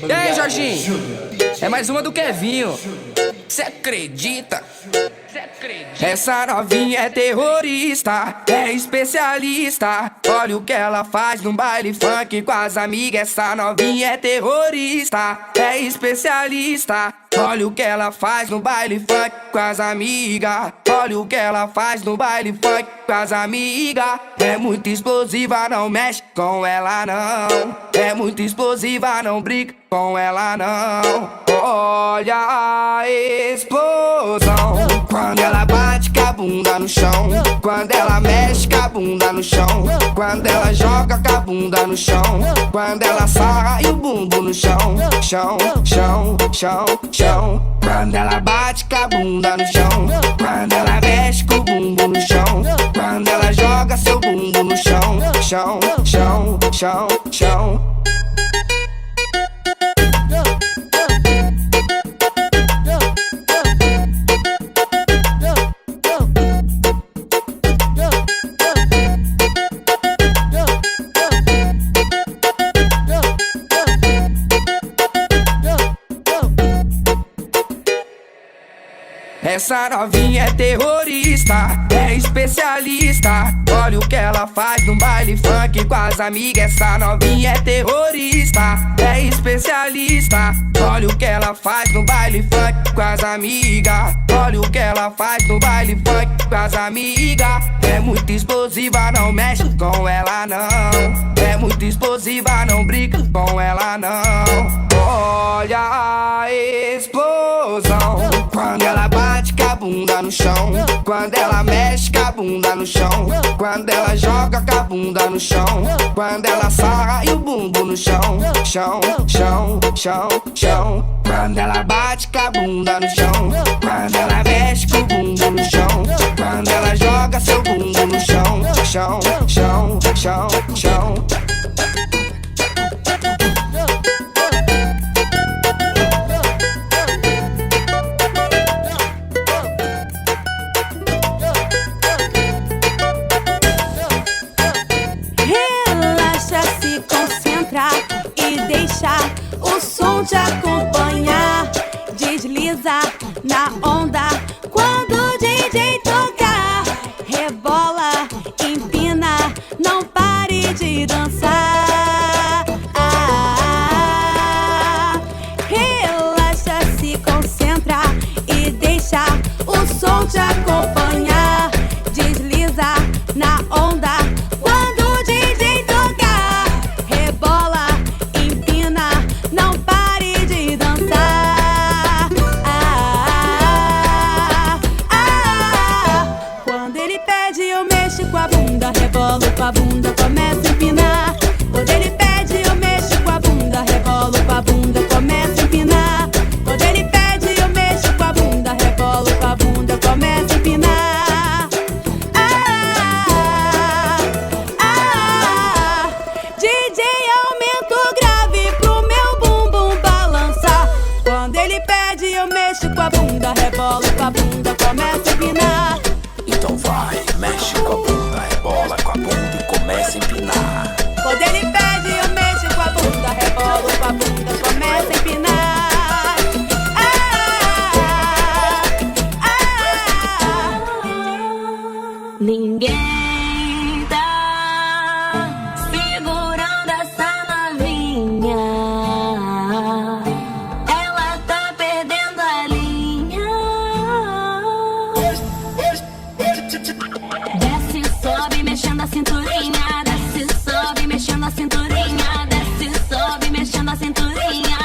E aí, Jorginho? É mais uma do Kevinho. Cê acredita? Essa novinha é terrorista, é especialista. Olha o que ela faz num baile funk com as amigas. Essa novinha é terrorista, é especialista. Olha o que ela faz no baile funk com as amigas. Olha o que ela faz no baile funk com as amigas. É muito explosiva, não mexe com ela não. É muito explosiva, não brinca com ela não. Olha a explosão quando ela bate com a bunda no chão, quando ela mexe com a bunda no chão, quando ela joga com a bunda no chão, quando ela sarra e o bumbum no chão, chão, chão, chão, chão. Quando ela bate com a bunda no chão, quando ela mexe com o bumbum no chão, quando ela joga seu bumbum no chão, chão, chão, chão, chão. Essa novinha é terrorista, é especialista. Olha o que ela faz no baile funk com as amigas. Essa novinha é terrorista, é especialista. Olha o que ela faz no baile funk com as amigas. Olha o que ela faz no baile funk com as amigas. É muito explosiva, não mexe com ela não. É muito explosiva, não brinca com ela não. Olha a explosão quando ela bate com a bunda no chão, quando ela mexe com a bunda no chão, quando ela joga com a bunda no chão, quando ela sarra e o bumbum no chão, chão, chão, chão, chão. Quando ela bate com a bunda no chão, quando ela mexe com o bumbum no chão, quando ela joga seu bumbum no chão, chão, chão, chão, chão. E deixar o som te acompanhar. Desliza na onda quando o DJ tocar. Rebola, empina, não pare de dançar. Relaxa, se concentra e deixa o som te acompanhar. Desliza na onda quando o DJ tocar. Rebola, empina, não pare de dançar. Quando ele pede, eu mexo com a bunda. Rebolo com a bunda, começo a empinar. Quando ele pede, eu mexo com a bunda. Rebolo com a bunda, começo a empinar. Quando ele pede, eu mexo com a bunda. Rebolo com a bunda, começo a empinar. DJ, aumenta o grave pro meu bumbum balançar. Quando ele pede, eu mexo com a bunda. Rebolo com a bunda, começa a empinar. Então vai, mexe com a bunda, rebola com a bunda e começa a empinar. Quando ele pede, eu mexo com a bunda. Rebolo com a bunda, começa a empinar. Ninguém tá segurando essa novinha. Ela tá perdendo a linha. Desce, sobe, mexendo a cinturinha. Desce, sobe, mexendo a cinturinha. Desce, sobe, mexendo a cinturinha.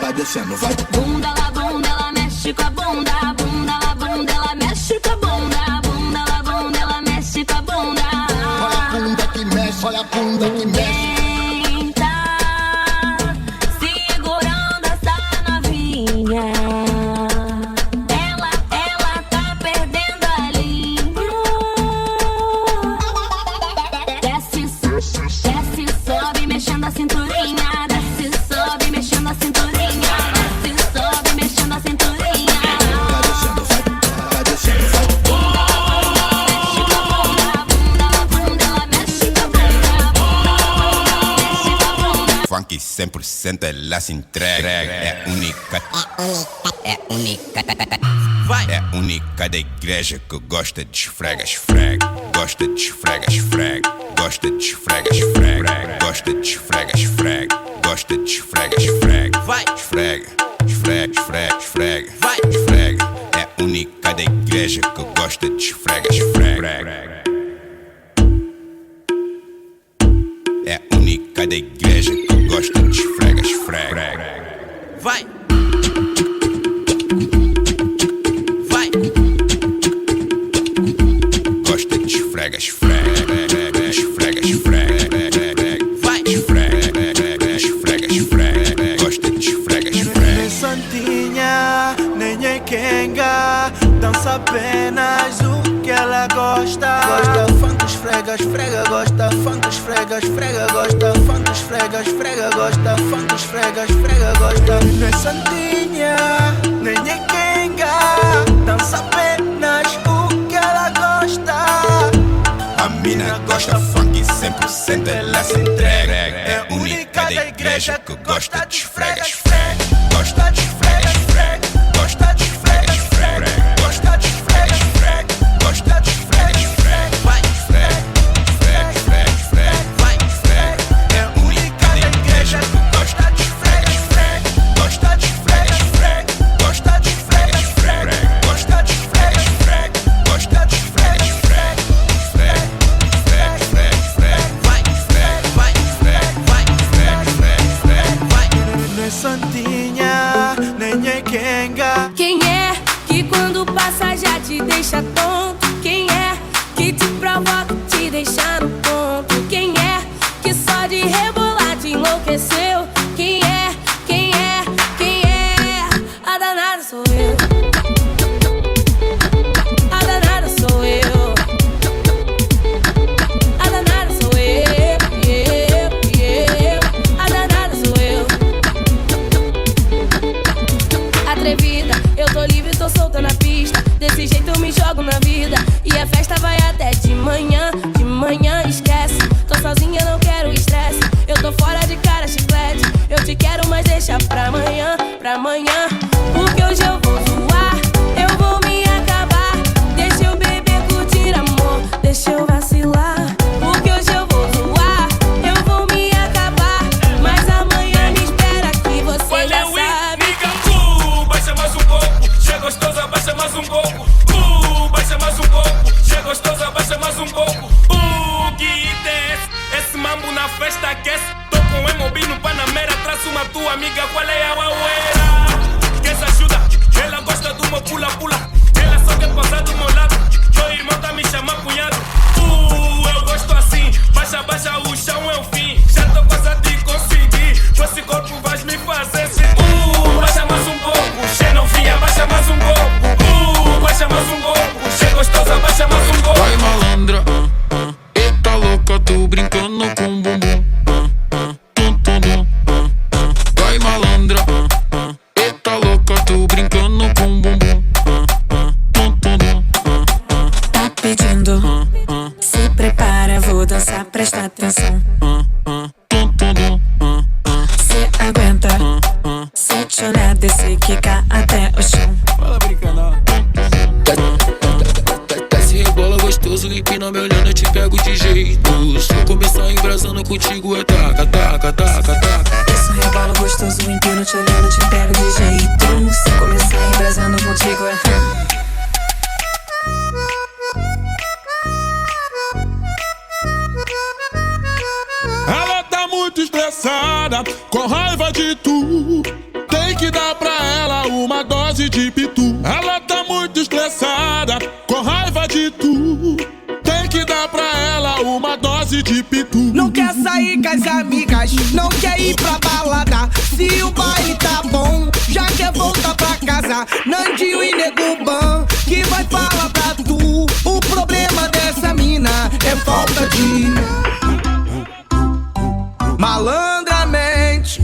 Vai descendo, vai. Bunda, ela mexe com a bunda. Bunda, ela mexe com a bunda. Bunda, ela mexe com a bunda. Olha a bunda que mexe, olha a bunda que mexe. Quem tá segurando essa novinha? Ela tá perdendo a linha. Desce, sobe, mexendo a cinturinha. Desce, sobe, mexendo a cinturinha. Desce, sobe, mexendo a cinturinha. Vai descendo, vai. Bunda, ela mexe com a bunda. Bunda, ela mexe com a bunda. 100% ela se entrega. É única, É única. vai. É única da igreja que gosta de esfrega, esfrega. Gosta de esfrega, esfrega. Gosta de esfrega, esfrega. Gosta de esfrega, esfrega. Gosta de esfrega, esfrega. Vai, esfrega, esfrega, esfrega, esfrega. Vai, esfrega. É única da igreja que gosta de esfrega, esfrega. É única da igreja que gosta de esfrega, esfrega. Vai. Vai. Gosta de esfrega, esfrega. Esfrega, esfrega. Vai. Esfrega, esfrega, esfrega. Gosta de esfrega, esfrega. Nem santinha, nem é quenga. Dança apenas o que ela gosta. Gosta funk, esfrega, esfrega. Gosta funk, esfrega, esfrega. Gosta funk, esfrega, esfrega. Gosta funk, esfrega, esfrega. Gosta. Nem santinha, nem é quenga. Dança apenas o que ela gosta. A mina gosta funk 100% ela se entrega. É única da igreja que gosta de esfrega, esfrega. Gosta de esfrega, esfrega. Gosta de esfrega, esfrega. Gosta de esfrega, esfrega. Gosta de esfrega, esfrega. Vai, esfrega, esfrega, esfrega, esfrega. Vai, esfrega. É única da igreja que gosta de esfrega, esfrega. Gosta de esfrega, esfrega. Gosta de esfrega, esfrega. Gosta de esfrega, esfrega. Gosta de esfrega, esfrega. Esfrega, esfrega, esfrega, esfrega. Vai, esfrega, vai, esfrega, vai, esfrega, esfrega, esfrega. Vai. Não é santinha, nem é quenga. Quem é que quando passa já te deixa tonto? Quem é que te provoca, te deixa no ponto? Quem é que só de rebolar te enlouqueceu? Quem é? Quem é? Quem é? A danada sou eu. A danada sou eu. A danada sou eu. A danada sou eu. Atrevida, eu tô livre, tô solta na pista. Desse jeito eu me jogo na vida. E a festa vai até de manhã esquece. Tô sozinha, não quero estresse. Eu tô fora de cara, chiclete. Eu te quero, mas deixa pra amanhã. Porque hoje eu vou zoar, eu vou me acabar. Deixa eu beber, curtir amor, deixa eu vacilar. Porque hoje eu vou zoar, eu vou me acabar. Mas amanhã me espera que você já sabe. Baixa mais um pouco, chega gostosa, baixa mais um pouco. Baixa mais um pouco, chega gostosa, baixa mais um pouco. Que desce, esse mambo na festa aquece. Tô com o Emobi no Panamera, traz uma tua amiga, qual é a uaueira? Quer se ajuda? Ela gosta do meu pula-pula. Ela só quer passar do meu lado. Meu irmão tá me chamando cunhado. Eu gosto assim, baixa, baixa, o chão é o fim. Já tô quase a te conseguir. Com esse corpo vais me fazer assim. Baixa mais um pouco, che novinha, baixa mais um pouco. Baixa mais um pouco, che gostosa, baixa mais um pouco. Vai malandra, eita louca, tô brincando com o bumbum. Vai malandra, eita louca, tô brincando com o bumbum. Tá pedindo, se prepara, vou dançar, presta atenção. Cê aguenta, se te olhar, descer, quicar até o chão. Fala brincando. Desce rebola gostoso, empina me olhando, eu te pego de jeito. Se eu começar embrasando contigo é taca, taca, taca, taca. Isso rebola gostoso, empino te olhando, te pego de jeito. Se começar embrasando contigo é... Ela tá muito estressada, com raiva de tu. Tem que dar pra ela uma dose de pitu. Ela tá muito estressada, com raiva de tu. Tem que dar pra ela uma dose de pitu. Não quer sair com as amigas, não quer ir pra balada. Se o baile tá bom, já quer voltar pra casa. Nandinho e Nego Bam, que vai falar pra tu. O problema dessa mina é falta de... Malandramente,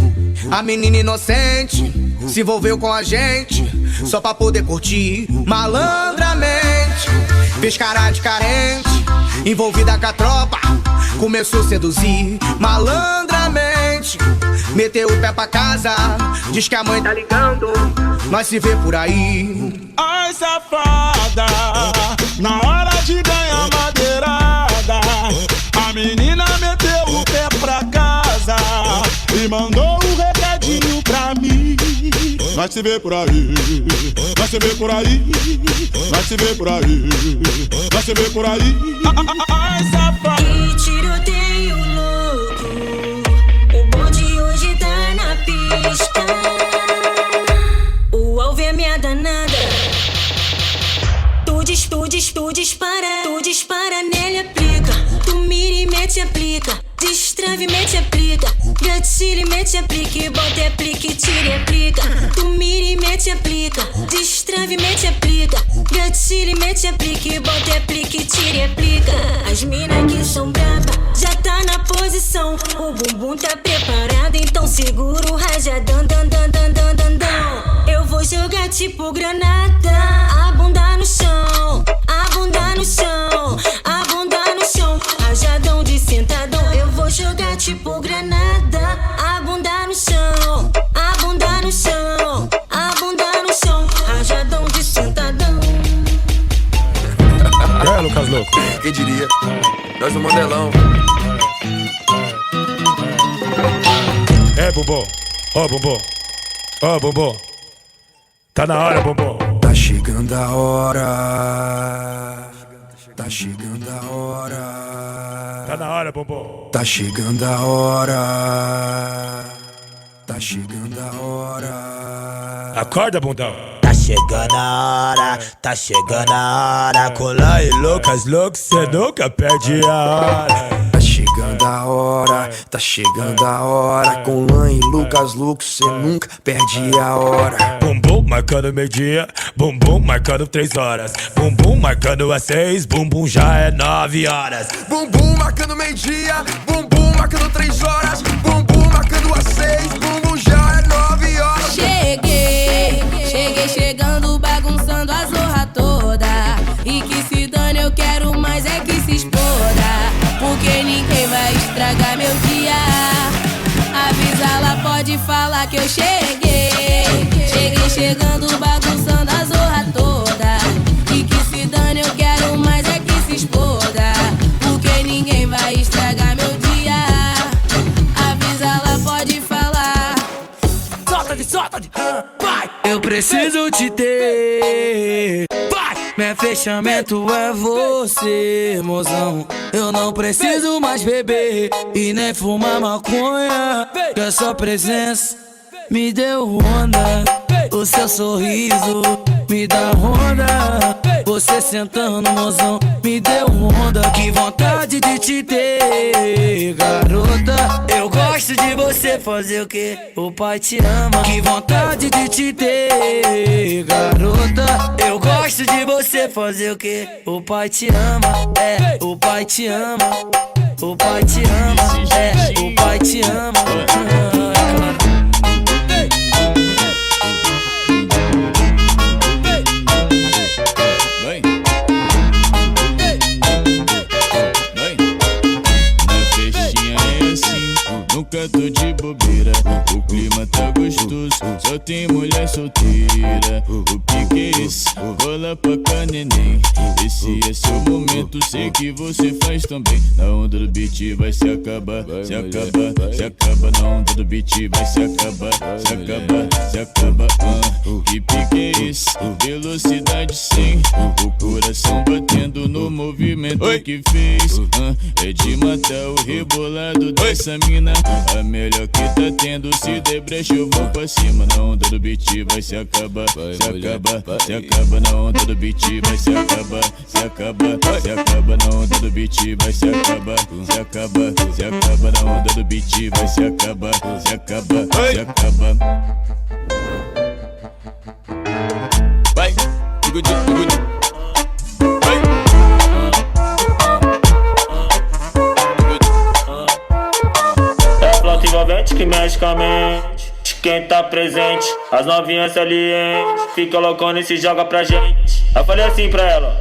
a menina inocente se envolveu com a gente só pra poder curtir. Malandramente, fez cara de carente, envolvida com a tropa, começou a seduzir. Malandramente, meteu o pé pra casa, diz que a mãe tá ligando, nós se vê por aí. Ai, safada, na hora de ganhar madeirada, a menina meteu o pé pra casa e mandou um recadinho pra mim. Nós se vê por aí, nós se vê por aí, nós se vê por aí, nós se vê por aí. Ai, safada. Que tiroteio louco, o bonde hoje tá na pista. O alvo é minha danada. Tu dispara nele, aplica. Tu mira e mete, aplica. Destrave, mete, aplica. Gatilho, mete, aplica. Bota e aplica, tira e aplica. Tu mira e mete, aplica. Destrave, mete, aplica. Gatilho, mete, aplica. Bota e aplica, tira e aplica. As minas que são braba já tá na posição. O bumbum tá preparado, então segura o rajadão. Eu vou jogar tipo granada. A bunda no chão, a bunda no chão, a bunda no chão. Rajadão de sentadão. Eu vou jogar tipo granada. A bunda no chão, a bunda no chão, a bunda no chão. Rajadão de sentadão. É, Lucas Louco. Quem diria? Nós no modelão. É, bumbum. Ó, bumbum. Ó, bumbum. Tá na hora, bumbum. Tá chegando a hora. Tá chegando a hora. Tá na hora, bumbum. Tá chegando a hora. Tá chegando a hora. Acorda, bundão. Tá chegando a hora, tá chegando a hora. Colar e Lucas Louco, cê nunca perde a hora. Tá chegando a hora, tá chegando a hora. Com Lan e Lucas Louco, cê nunca perde a hora. Bumbum marcando meio-dia, bumbum marcando 3 horas. Bumbum marcando às 6, bumbum já é 9 horas. Bumbum marcando meio-dia, bumbum marcando 3 horas. Bumbum marcando às 6, bumbum já é 9 horas. Cheguei chegando, bagunçando a zorra toda. E que se dane, eu quero mais é que se exploda. Porque ninguém vai estragar meu dia. Avisa, ela pode falar que eu cheguei. Cheguei chegando, bagunçando a zorra toda. E que se dane, eu quero mais é que se exploda. Porque ninguém vai estragar meu dia. Avisa, ela pode falar. Solta-de, vai! Eu preciso te ter. Vai! Meu fechamento é você, mozão. Eu não preciso mais beber e nem fumar maconha. Que a sua presença me deu onda. O seu sorriso me dá onda. Você sentando, mozão, me deu onda. Que vontade de te ter, garota. Eu gosto de você fazer o que o pai te ama. Que vontade de te ter, garota. Eu gosto de você fazer o que o pai te ama. É, o pai te ama. O pai te ama. É, o pai te ama. Nunca tô de bobeira, o clima tá gostoso, só tem mulher solteira. O que é isso? Rola pra cá, neném. Esse é seu momento, sei que você faz também. Na onda do beat vai se acabar, se acaba, se acaba. Na onda do beat vai se acabar, se acaba, se acaba. Que pique é esse? Velocidade 100, o coração batendo no movimento que fez. É de matar o rebolado dessa mina. A melhor que tá tendo, se der brecha eu vou pra cima. Na onda do beat vai se acabar, se acaba, se acaba. Na onda do beat vai se acabar, se acaba, se acaba. Na onda do beat vai se acabar, se acaba, se acaba. Na onda do beat vai se acabar, se acaba, se acaba. Vai, digudi. Envolvente que mexe com a mente. Quem tá presente, as novinhas salientes. Fica loucona e se joga pra gente. Eu falei assim pra ela.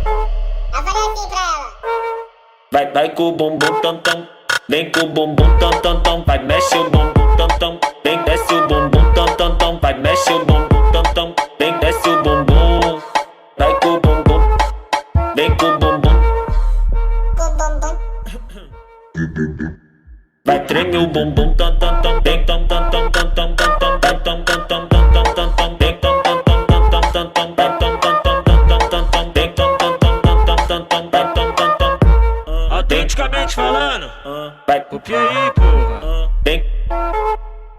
Vai com o bumbum tam tam. Vem com o bumbum tam tam tam. Vai, mexe o bumbum tam tam tam. Vem desce o bumbum tam tam tam. Vai mexe o bumbum tam tam. Vem desce o bumbum. Vai com o bumbum. Vem com o bumbum. Vai treme o bumbum tam tam tam. Vem tam tam tam tam tam tam tam tam tam tam tam tam tam tam. Vem tam tam tam tam tam tam tam tam tam tam tam tam tam. Vem tam tam tam tam tam tam tam tam tam tam. Autenticamente falando, vai copia aí, porra. Vem.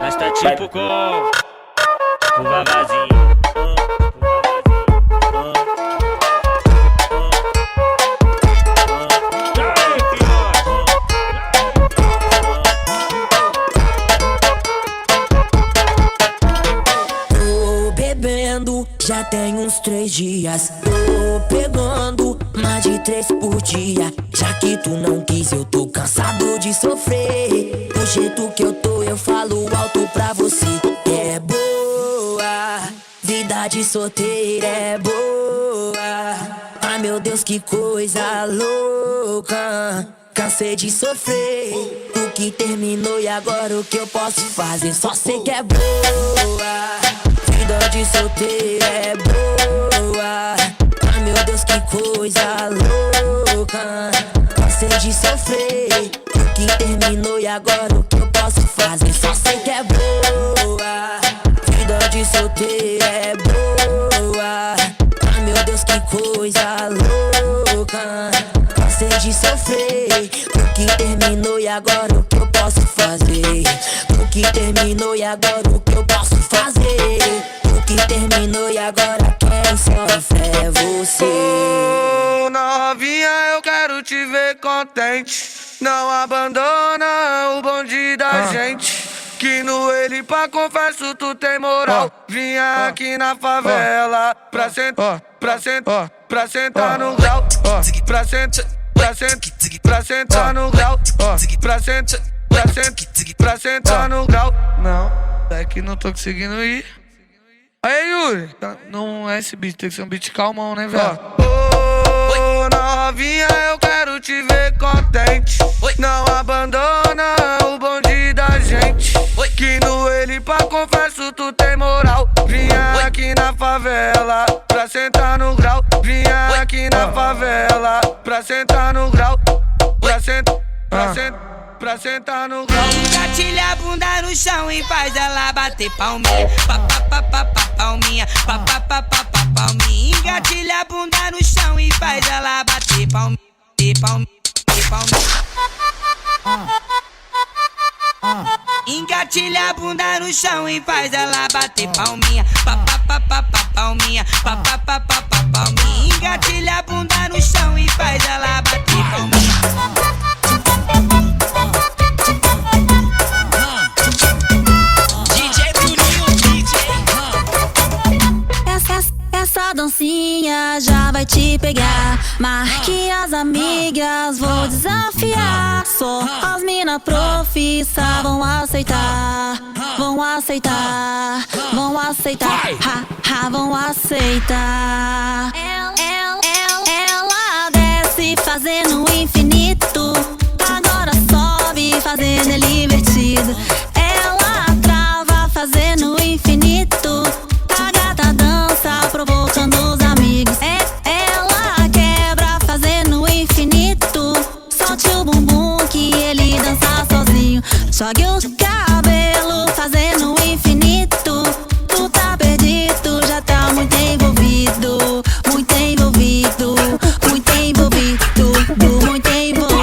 Nós tá tipo com o vavazinho. Já tem uns 3 dias, tô pegando mais de 3 por dia. Já que tu não quis, eu tô cansado de sofrer. Do jeito que eu tô, eu falo alto pra você. É boa, vida de solteiro é boa. Ai meu Deus, que coisa louca. Cansei de sofrer, o que terminou e agora o que eu posso fazer? Só sei que é boa. Vida de solteiro é boa. Ai meu Deus, que coisa louca. Cansei de sofrer, o que terminou e agora o que eu posso fazer? Só sei que é boa. Vida de solteiro é boa. Ai meu Deus, que coisa louca. Cansei de sofrer, o que terminou e agora o que eu posso fazer? O que terminou e agora o que eu posso fazer? O que terminou e agora quem sofre é você. Ô, novinha, eu quero te ver contente. Não abandona o bonde da gente. Que no ele pra confesso tu tem moral. Vinha aqui na favela pra sentar, pra sentar, pra sentar no grau. Pra sentar, pra sentar, pra sentar no grau. Pra sentar, pra sentar, pra sentar no grau. Não, é que não tô conseguindo ir. Aí, Yuri, não é esse beat, tem que ser um beat calmão, né, velho? Ô, novinha, eu quero te ver contente. Não abandona o bonde da gente. Que no ele pra confesso tu tem moral. Vinha aqui na favela pra sentar no grau. Vinha aqui na favela pra sentar no grau. Pra sentar, pra sentar, pra sentar no grau. Engatilha a bunda no chão e faz ela bater palminha. Pa pa pa pa pa palminha. Pa pa pa pa pa palminha. Engatilha a bunda no chão e faz ela bater palminha. Palminha, palminha. Engatilha a bunda no chão e faz ela bater palminha. Pa pa pa pa pa palminha. Pa pa pa pa pa palminha. Engatilha a bunda no chão e faz ela bater palminha. Essa dancinha já vai te pegar. Marque as amigas, vou desafiar. Só as mina profissa vão aceitar. Vão aceitar, vão aceitar. Ha, ha, vão aceitar. Ela desce fazendo infinito. Agora sobe fazendo ele invertido. Ela trava fazendo infinito. A gata dança provocando os amigos. Ela quebra fazendo infinito. Solte o bumbum que ele dança sozinho. Jogue o cabelo fazendo infinito. Tu tá perdido, já tá muito envolvido. Muito envolvido, muito envolvido, muito envolvido.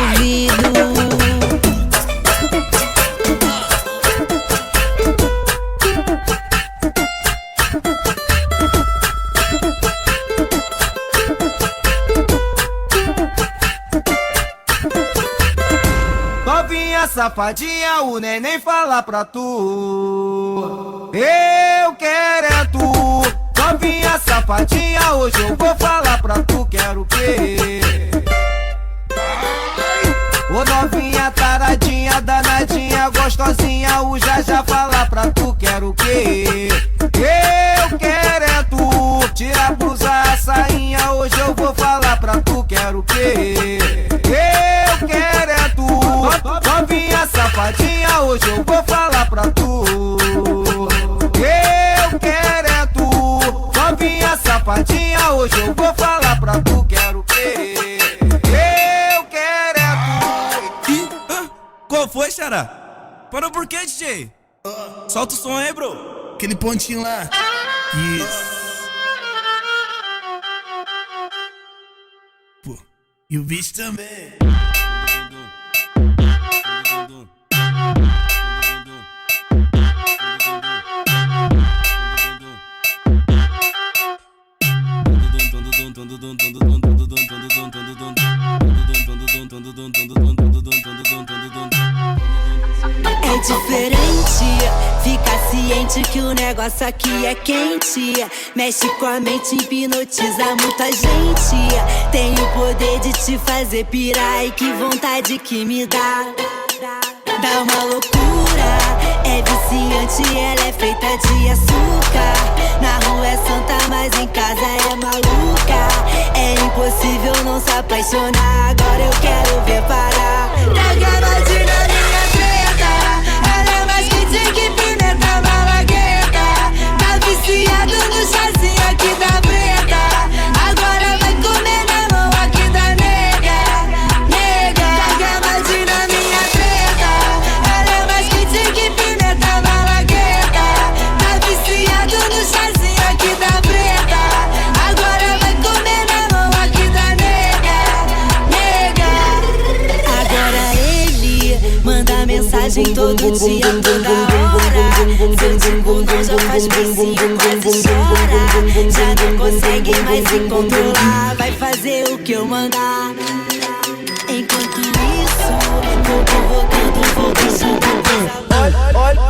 Novinha safadinha, o neném fala pra tu. Eu quero é tu. Novinha safadinha, hoje eu vou falar pra tu. Quero o quê? Ô novinha taradinha, danadinha, gostosinha, o já fala pra tu. Quero o quê? Eu quero é tu. Tira a blusa, a sainha, hoje eu vou falar pra tu. Quero o quê? Eu quero é tu. Novinha safadinha, hoje eu vou falar pra tu. Hoje eu vou falar pra tu, quero querer. Eu quero é tu. Qual foi, xará? Parou por quê, DJ? Solta o som aí, bro. Aquele pontinho lá. Isso. Pô, e o bicho também. É diferente, fica ciente que o negócio aqui é quente. Mexe com a mente, hipnotiza muita gente. Tem o poder de te fazer pirar e que vontade que me dá. Dá uma loucura, é viciante, ela é feita de açúcar. Na rua é santa, mas em casa é maluca. É impossível não se apaixonar, agora eu quero ver parar. Traga mais na minha treta, ela é mais quente que pimenta malagueta. Tá viciado no chazinho aqui da preta. Agora vai comer na mão aqui da nega. Nega, traga mais na minha treta, ela é mais quente que pimenta malagueta. Tá viciado no chazinho aqui da preta. Agora vai comer na mão aqui da nega. Nega, agora ele manda mensagem todo dia, toda hora. Seu timbundão já faz pecinho, quase chora. Já não consegue mais se controlar, vai fazer o que eu mandar. Enquanto isso, vou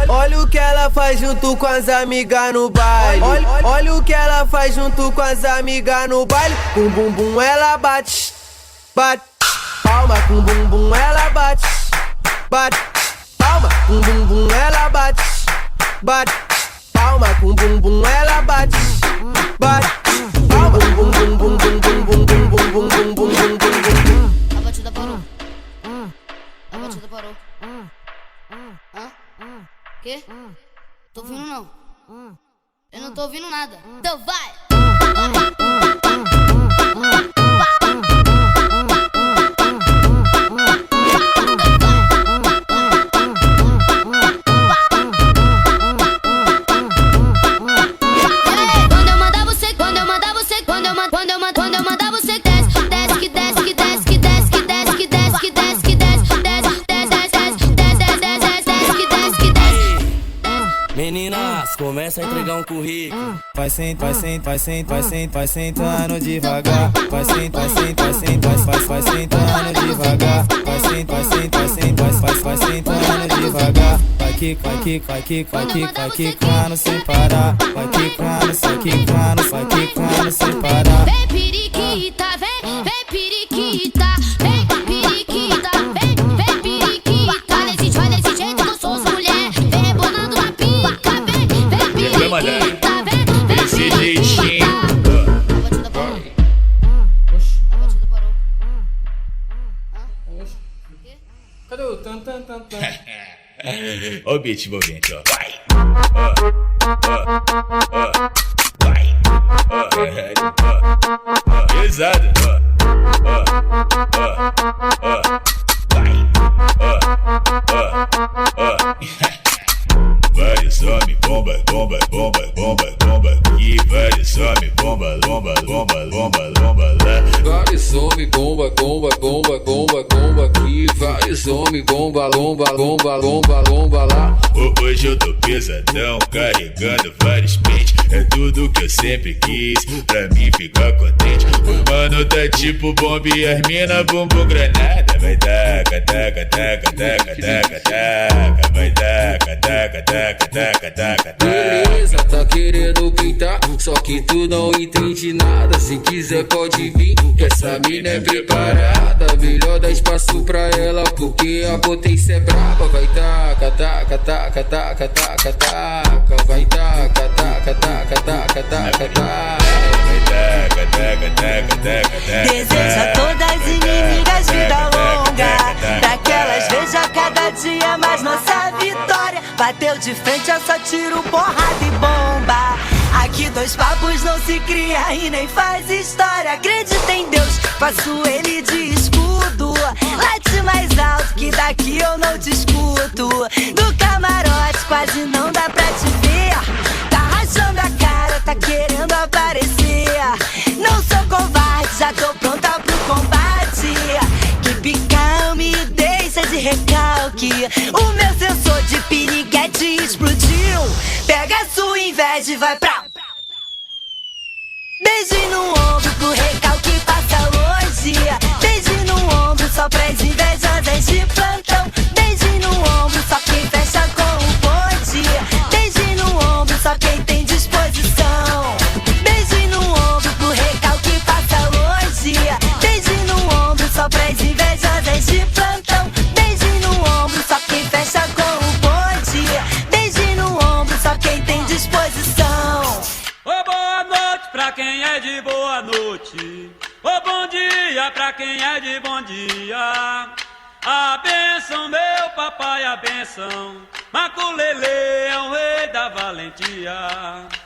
Olha o que ela faz junto com as amigas no baile. Olha o que ela faz junto com as amigas no baile. Com bum bum ela bate, bate. Palma com bum bum ela bate, bate. Palma com bum bum ela bate, bate. Palma com bum bum ela bate, bate. Palma com bum bum bum bum bum bum bum bum bum bum bum bum. A batida parou. A batida parou. Quê? Tô ouvindo não. Eu não tô ouvindo nada. Então vai! Quando eu mandar você desce, desce, que desce, que desce, que desce, que desce, que desce, que desce, que desce, Meninas, começa a entregar um currículo. Vai sentando devagar. Vai sentando devagar. Vai sentando devagar. Vai quicando sem parar. Vai quicando sem parar. Vem periquita, vem periquita, vem periquita, vem periquita. Desse jeito que eu sou mulher, vem rebolando na pica, vem periquita, vem desse jeitinho. Cadê o tan tan tan tan? Ó o beat envolvente, ó. Vai. Vai. Pesado. Vários homens, bomba. E vários homens, bomba lá. Vários homens, bomba. E vários homens, bomba lá. Hoje eu tô pesadão, carregando vários pentes. É tudo que eu sempre quis, pra mim ficar contente. O mano tá tipo bomba e as mina bumbum granada. Vai taca. Vai taca. Beleza, tá querendo pintar, só que tu não entende nada. Se quiser pode vir, que essa mina é preparada. Melhor dar espaço pra ela, porque a potência é braba. Vai taca. Vai taca. Deseja todas inimigas vida longa, daquelas veja cada dia mais nossa vitória. Bateu de frente, é só tiro, porrada e bomba. Aqui Dois papos não se cria e nem faz história. Acredita em Deus, faço ele de escudo. Late mais alto que daqui eu não te escuto. Do camarote quase não dá pra te ver. Tá rachando a cara, tá querendo aparecer. Não sou covarde, já tô pronta pro combate. Que picão me deixa de recalque. O meu sensor de piriguete explodiu. Pega a sua inveja e vai pra... Beijo no ombro pro recalque passa longe. Beijo no ombro só pras invejosas de plantão. Beijo no ombro só quem fecha com o bonde. Beijo no ombro só quem tem disposição. Beijo no ombro pro recalque passa longe. Beijo no ombro só pras invejosas de plantão. Beijo no ombro só quem fecha com o bonde. Beijo no ombro só quem tem disposição. Ô, boa noite pra quem é de boa noite. Ô, bom dia pra quem é de bom dia. A bênção, meu papai, a bênção. Maculele é o rei da valentia.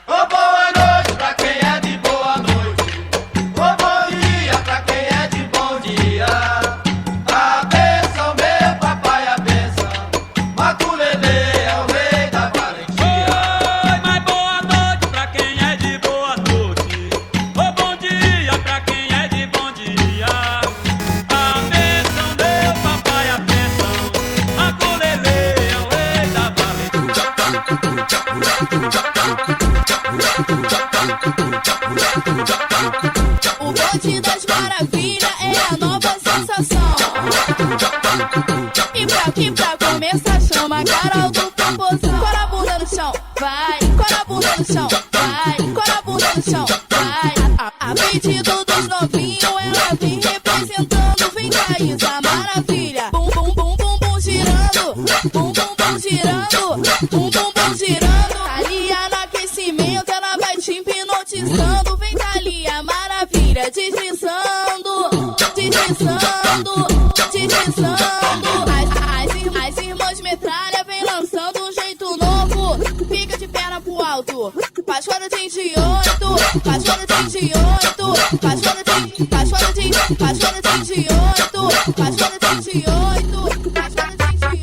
Ô, boa noite pra quem é de boa noite. Ô, bom dia pra quem é de bom dia. A bênção, meu papai, a bênção. Maculele é o rei da valentia. Oi, mas boa noite pra quem é de boa noite. Ô, bom dia pra quem é de bom dia. A bênção, meu papai, a bênção. Maculele é o rei da valentia. O bonde das maravilhas é a nova sensação. E pra começar, chama a Carol do Popozão. Cora a bunda no chão, vai. Cora a bunda no chão, vai. Cora a bunda no chão, vai. A pedido dos novinhos, ela vem representando. Vem Thaís, a maravilha. Bum, bum, bum, bum, bum, girando. Bum, bum, bum, girando. Bum, bum, bum, girando. Thalia no aquecimento, ela vai te hipnotizando. Vem Thalia, maravilha, deslizando. Deslizando, deslizando. As irmãs metralha vem lançando um jeito novo. Fica de perna pro alto. Pastora tem de 8. Pastora tem de 8. Pastora tem de 8. Pastora tem de 8. Pastora tem de 8.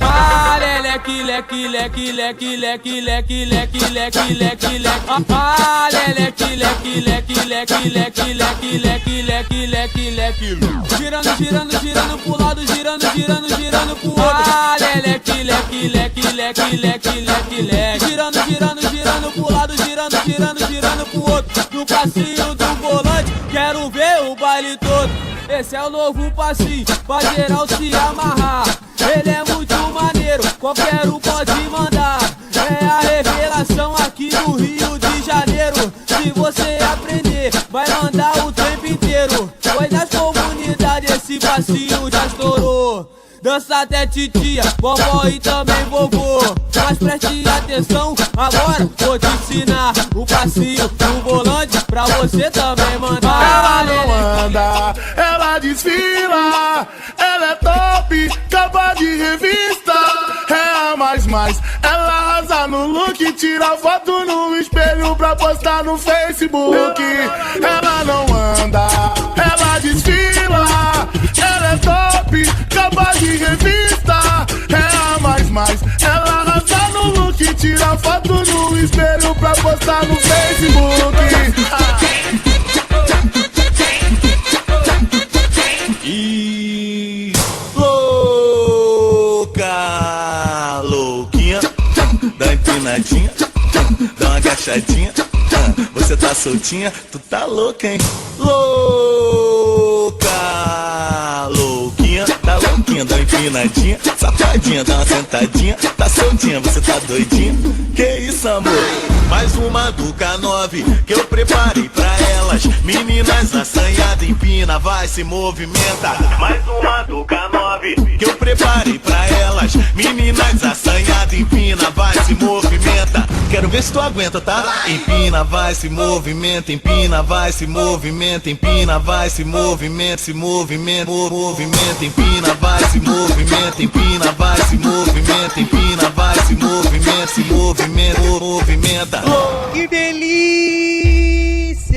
Ah, leque, leque, leque, leque, leque, leque, leque, leque, leque, leque. Ah, leque, leque, leque, leque, leque, leque, leque, leque, leque, leque. Girando, girando, girando pro lado, girando, girando, girando pro outro. Ah, leque, leque, leque, leque, leque, leque, leque. Girando, girando, girando pro lado, girando, girando, girando pro outro. No passinho do volante, quero ver o baile todo. Esse é o novo passinho, pra geral se amarrar. Ele é muito maneiro, qualquer um pode mandar. É a revelação aqui no Rio de Janeiro. Se você aprender, vai mandar o tempo inteiro. Pois nas comunidades esse passinho já estourou. Dança até titia, vovó e também vovô. Mas preste atenção, agora vou te ensinar o passinho do volante pra você também mandar. Ela não anda, ela desfila. Ela é top, capa de revista. É a mais, ela arrasa no look. Tira foto no espelho pra postar no Facebook. Ela não anda, ela desfila. Ela é top, capa de revista. É a mais, ela arrasa no look. Tira foto no espelho pra postar no Facebook. E louca, louquinha, dá uma empinadinha, dá uma agachadinha. Você tá soltinha, tu tá louca, hein? Louca, louquinha, tá louquinha, dá uma empinadinha, safadinha, dá uma sentadinha. Tá soltinha, você tá doidinha? Que isso, amor? Mais uma do K9 que eu preparei pra elas. Meninas assanhadas, empina, vai, se movimenta. Mais uma do K9 que eu preparei pra elas. Meninas assanhadas, empina, vai, se movimenta. Quero ver se tu aguenta, tá? Empina, vai, se movimenta. Empina, vai, se movimenta. Empina, vai, se movimenta. Se movimenta, movimenta. Empina, vai, se movimenta. Empina, vai, se movimenta. Empina, vai, se movimenta. Se movimenta, movimenta. Que delícia!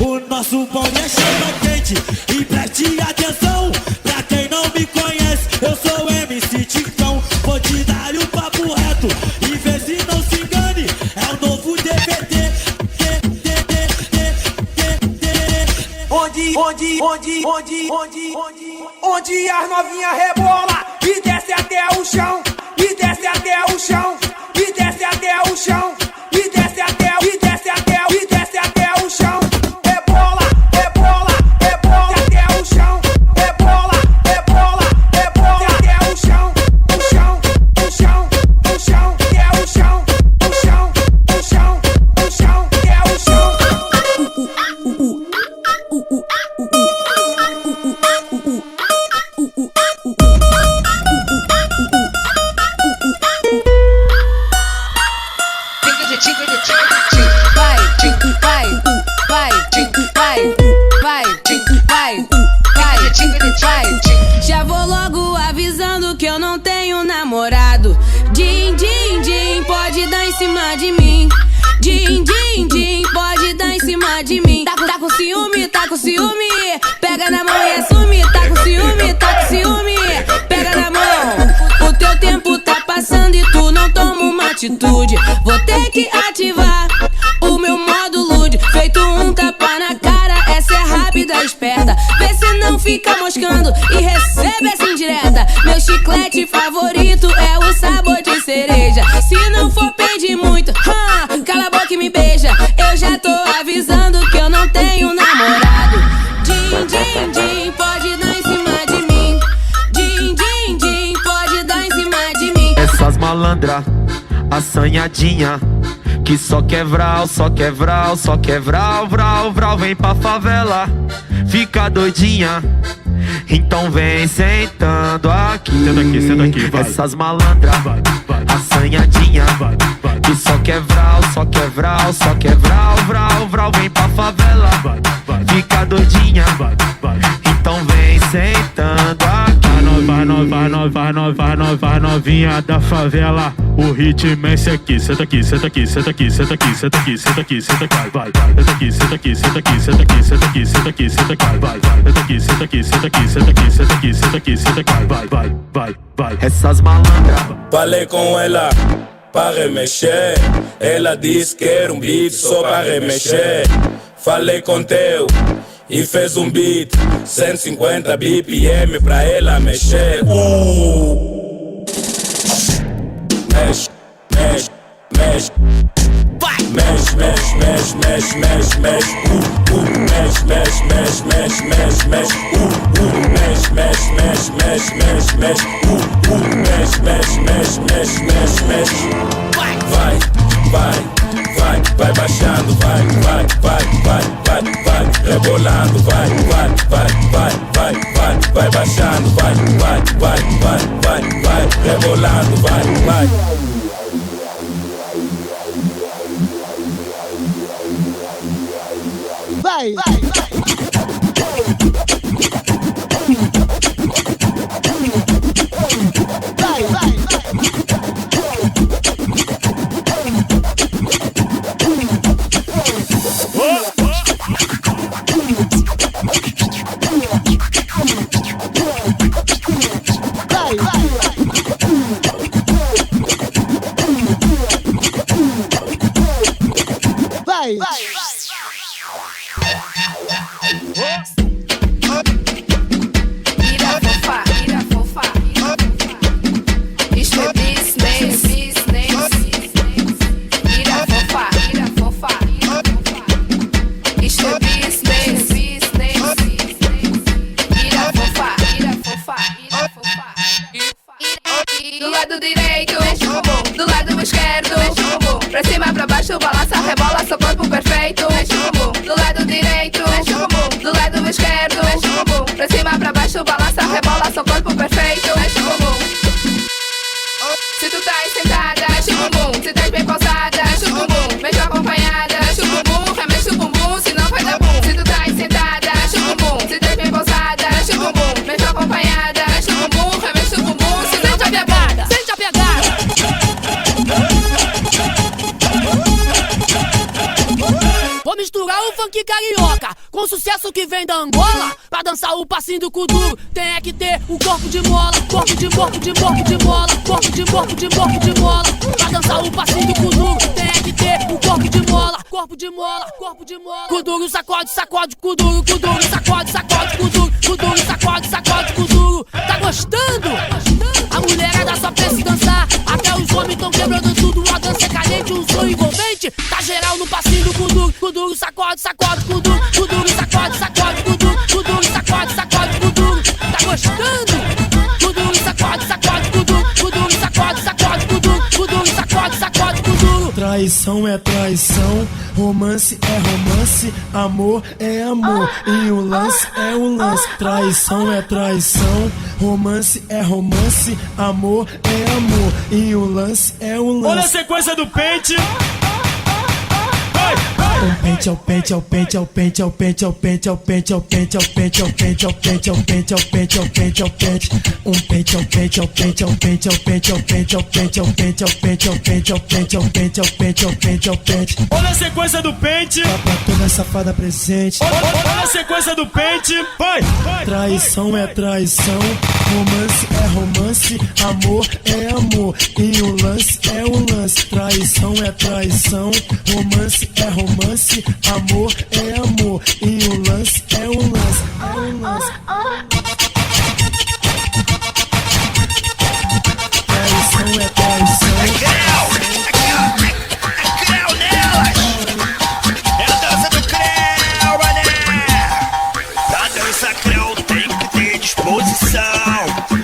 O nosso bonde é chama quente e preste atenção. Pra quem não me conhece, eu sou MC Ticão. Vou te dar o papo reto e vê se não se engane. É o novo DVD. Onde as novinha rebola e desce até o chão, e desce até o chão, e desce até o chão, e desce até o chão. Rebola, rebola, rebola até o chão. Rebola, rebola, rebola até o chão. O chão, o chão, o chão, até o chão. O chão, o chão, o chão, até o chão. Já vou logo avisando que eu não tenho namorado. Din, din, din, pode dar em cima de mim. Din, din, din, pode dar em cima de mim. Tá com ciúme, tá com ciúme. Pega na mão e assume. Tá com ciúme, tá com ciúme. Pega na mão. O teu tempo tá passando e tu não toma uma atitude. Vou ter que ativar o meu modo lude. Feito um tapa na cara, essa é rápida, esperta. Vê se não fica moscando e recebe essa indireta. Meu chiclete favorito é o sabor de cereja. Se não for pedir muito, cala a boca e me beija. Eu já tô avisando que eu não tenho namorado. Din, din, din, pode dar em cima de malandra, assanhadinha, que só quer vral, só quer vral, só quer vral, vral, vral. Vem pra favela, fica doidinha, então vem sentando aqui. Senta aqui, vai. Essas malandras, assanhadinha, que só quer vral, só quer vral, só quer vral, vral, vral. Vem pra favela, fica doidinha, então vem sentando aqui. Vai novinha da favela, o ritmo é esse aqui. Senta aqui, senta aqui, senta aqui, senta aqui, senta aqui, senta aqui, senta aqui, vai. Senta aqui, senta aqui, senta aqui, senta aqui, senta aqui, senta aqui, senta aqui, vai. Senta aqui, senta aqui, senta aqui, senta aqui, senta aqui, senta aqui, senta aqui, vai. Essas malandras. Falei com ela pra remexer, ela disse que era um beat só pra remexer. Falei com teu e fez um beat 150 BPM pra ela mexer. Mexe, mexe, mexe. Mexe, mexe, mexe, mexe, mexe, mexe. Mexe, mexe, mexe, mexe, mexe, mexe. Mexe, mexe, mexe, mexe, mexe, mexe. Mexe, mexe, mexe, mexe, mexe, mexe. Vai, vai, vai, vai baixando, vai, vai, vai, vai, vai, vai, rebolando, vai, vai, vai, vai, vai, vai, vai baixando, vai, vai, vai, vai, vai, vai, rebolando, vai, vai. Vai, vai, vai. Vai, vai, vai, vai. Ira fofa, isto é business. Ira fofa, isto é business. Ira fofa. Do lado direito, do lado esquerdo, pra cima, pra baixo, balança, rebola, seu corpo perfeito. Do lado direito, do lado esquerdo, pra cima, pra baixo, balança, rebola, seu corpo perfeito. Se tu tá sentada, mexe o bumbum. Se tá bem pausada, mexe o bumbum. Mexe acompanhada, mexe o bumbum. Remexe o bumbum, senão vai dar bum. Se tu tá sentada, mexe o bumbum. Se tá bem pausada, mexe o bumbum. Mexe acompanhada, mexe o bumbum. Remexe o bumbum, senão vai dar bum. Sente a pegada. Vou misturar o funk carioca com o sucesso que vem da Angola. Pra dançar o passinho do kuduro, tem é que ter um corpo de mola. Corpo de mola. Pra dançar o passinho do kuduro, tem é que ter um corpo de mola. Corpo de mola. Kuduro sacode, kuduro sacode, kuduro sacode, kuduro. Tá gostando? A mulherada só pensa em dançar, até os homens tão quebrando tudo. A dança é caliente, um som envolvente. Tá geral no passinho do kuduro. Kuduro sacode, kuduro sacode, kuduro sacode, kuduro. Tá gostando? Kuduro sacode, kuduro sacode, kuduro sacode, kuduro. Traição é traição, romance é romance, amor é amor, e o lance é o lance. Traição é traição, romance é romance, amor é amor, e o lance é o lance. Olha a sequência do pente. Um pente ao pente ao pente ao pente ao pente ao pente ao pente ao pente ao pente ao pente ao pente ao pente ao pente ao pente ao pente. Um pente ao pente ao pente ao pente ao pente ao pente ao pente ao pente ao pente ao pente ao pente ao pente ao pente ao pente ao pente. Olha a sequência do pente. Tá pra toda safada presente. Olha a sequência do pente. Vai. Traição é traição, romance é romance, amor é amor, e o lance é o lance. Traição é traição, romance é romance, amor é amor, e o lance é o lance. Traição é traição. Creu nelas! É a dança do creu, mané! Pra dança creu tem que ter disposição.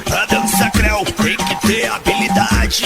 Pra dança creu tem que ter habilidade.